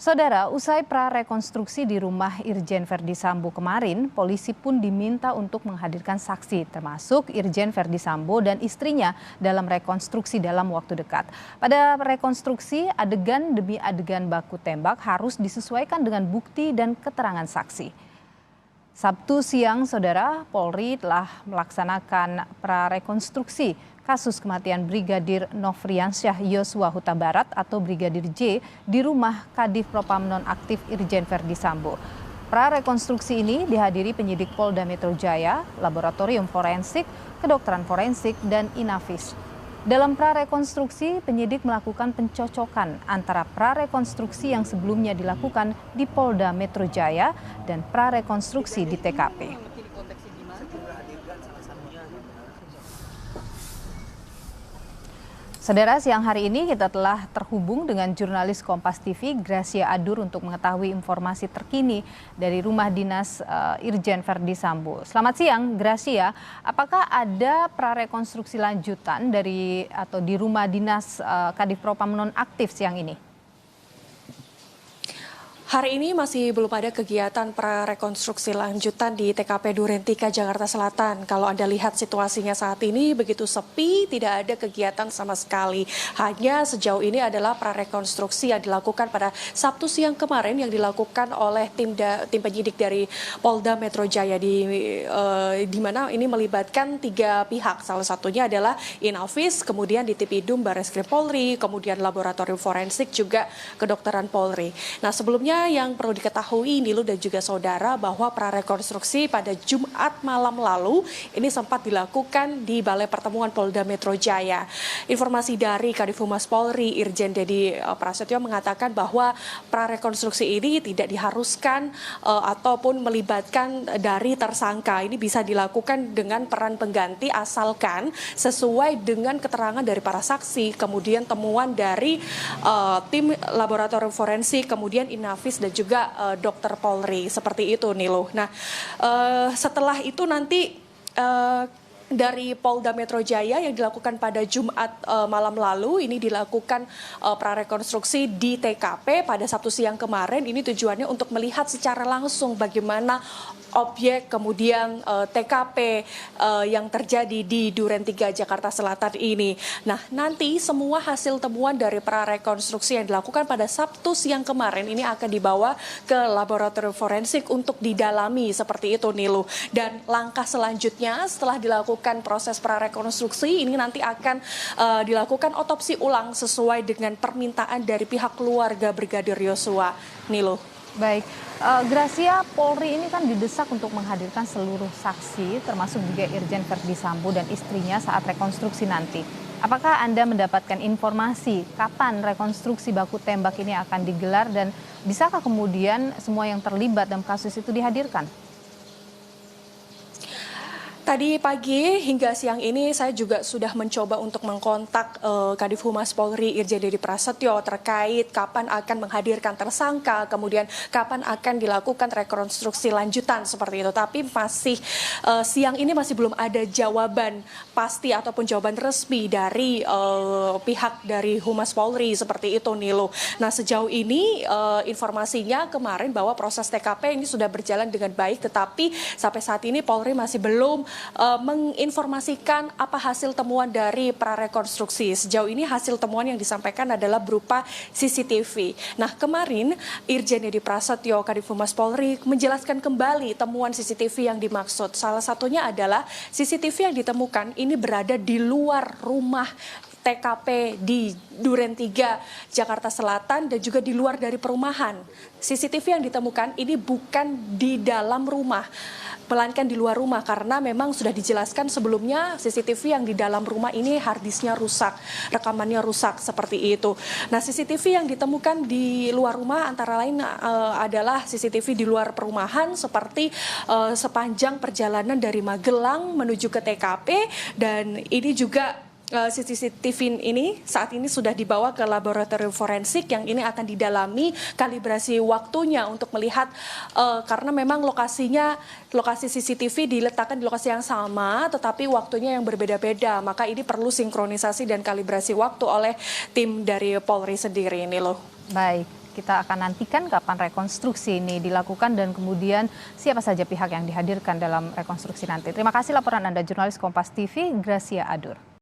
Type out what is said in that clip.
Saudara, usai prarekonstruksi di rumah Irjen Verdi Sambo kemarin, polisi pun diminta untuk menghadirkan saksi, termasuk Irjen Verdi Sambo dan istrinya dalam rekonstruksi dalam waktu dekat. Pada rekonstruksi, adegan demi adegan baku tembak harus disesuaikan dengan bukti dan keterangan saksi. Sabtu siang, Saudara, Polri telah melaksanakan prarekonstruksi kasus kematian Brigadir Nofriansyah Yosua Huta Barat atau Brigadir J di rumah Kadif Propam Nonaktif Irjen Verdi Sambo. Prarekonstruksi ini dihadiri penyidik Polda Metro Jaya, Laboratorium Forensik, Kedokteran Forensik, dan Inafis. Dalam prarekonstruksi, penyidik melakukan pencocokan antara prarekonstruksi yang sebelumnya dilakukan di Polda Metro Jaya dan prarekonstruksi di TKP. Saudara, siang hari ini kita telah terhubung dengan jurnalis Kompas TV Gracia Adur untuk mengetahui informasi terkini dari rumah dinas Irjen Verdi Sambo. Selamat siang, Gracia. Apakah ada prarekonstruksi lanjutan di rumah dinas Kadif Propam Nonaktif siang ini? Hari ini masih belum ada kegiatan prarekonstruksi lanjutan di TKP Duren 3 Jakarta Selatan. Kalau Anda lihat situasinya saat ini begitu sepi, tidak ada kegiatan sama sekali. Hanya sejauh ini adalah prarekonstruksi yang dilakukan pada Sabtu siang kemarin yang dilakukan oleh tim penyidik dari Polda Metro Jaya di mana ini melibatkan 3 pihak. Salah satunya adalah Inafis, kemudian di Tipidum Barreskrim Polri, kemudian Laboratorium Forensik juga Kedokteran Polri. Nah, sebelumnya yang perlu diketahui Nilu dan juga saudara bahwa prarekonstruksi pada Jumat malam lalu ini sempat dilakukan di Balai Pertemuan Polda Metro Jaya. Informasi dari Kadif Humas Polri Irjen Dedi Prasetyo mengatakan bahwa prarekonstruksi ini tidak diharuskan ataupun melibatkan dari tersangka. Ini bisa dilakukan dengan peran pengganti asalkan sesuai dengan keterangan dari para saksi, kemudian temuan dari tim laboratorium forensik, kemudian Inafis dan juga dokter Polri, seperti itu Nilu. Nah, setelah itu nanti dari Polda Metro Jaya yang dilakukan pada Jumat malam lalu, ini dilakukan prarekonstruksi di TKP pada Sabtu siang kemarin. Ini tujuannya untuk melihat secara langsung bagaimana objek kemudian TKP yang terjadi di Duren 3 Jakarta Selatan ini. Nah, nanti semua hasil temuan dari prarekonstruksi yang dilakukan pada Sabtu siang kemarin ini akan dibawa ke laboratorium forensik untuk didalami, seperti itu Nilu. Dan langkah selanjutnya setelah dilakukan proses prarekonstruksi ini nanti akan dilakukan otopsi ulang sesuai dengan permintaan dari pihak keluarga Brigadir Yosua. Nilu. Baik, Gracia, Polri ini kan didesak untuk menghadirkan seluruh saksi, termasuk juga Irjen Verdi Sambo dan istrinya saat rekonstruksi nanti. Apakah Anda mendapatkan informasi kapan rekonstruksi baku tembak ini akan digelar dan bisakah kemudian semua yang terlibat dalam kasus itu dihadirkan? Tadi pagi hingga siang ini saya juga sudah mencoba untuk mengkontak Kadif Humas Polri Irjen Dedi Prasetyo terkait kapan akan menghadirkan tersangka, kemudian kapan akan dilakukan rekonstruksi lanjutan seperti itu. Tapi masih siang ini masih belum ada jawaban pasti ataupun jawaban resmi dari pihak dari Humas Polri seperti itu Nilu. Nah, sejauh ini informasinya kemarin bahwa proses TKP ini sudah berjalan dengan baik, tetapi sampai saat ini Polri masih belum menginformasikan apa hasil temuan dari prarekonstruksi. Sejauh ini hasil temuan yang disampaikan adalah berupa CCTV. Nah, kemarin Irjen Dedi Prasetyo Kadif Humas Polri menjelaskan kembali temuan CCTV yang dimaksud. Salah satunya adalah CCTV yang ditemukan ini berada di luar rumah TKP di Duren 3 Jakarta Selatan dan juga di luar dari perumahan. CCTV yang ditemukan ini bukan di dalam rumah, melainkan di luar rumah karena memang sudah dijelaskan sebelumnya CCTV yang di dalam rumah ini harddisknya rusak, rekamannya rusak seperti itu. Nah, CCTV yang ditemukan di luar rumah antara lain adalah CCTV di luar perumahan seperti sepanjang perjalanan dari Magelang menuju ke TKP, dan ini juga CCTV ini saat ini sudah dibawa ke laboratorium forensik yang ini akan didalami kalibrasi waktunya untuk melihat karena memang lokasi CCTV diletakkan di lokasi yang sama tetapi waktunya yang berbeda-beda, maka ini perlu sinkronisasi dan kalibrasi waktu oleh tim dari Polri sendiri ini loh. Baik. Kita akan nantikan kapan rekonstruksi ini dilakukan dan kemudian siapa saja pihak yang dihadirkan dalam rekonstruksi nanti. Terima kasih laporan Anda jurnalis Kompas TV, Gracia Adur.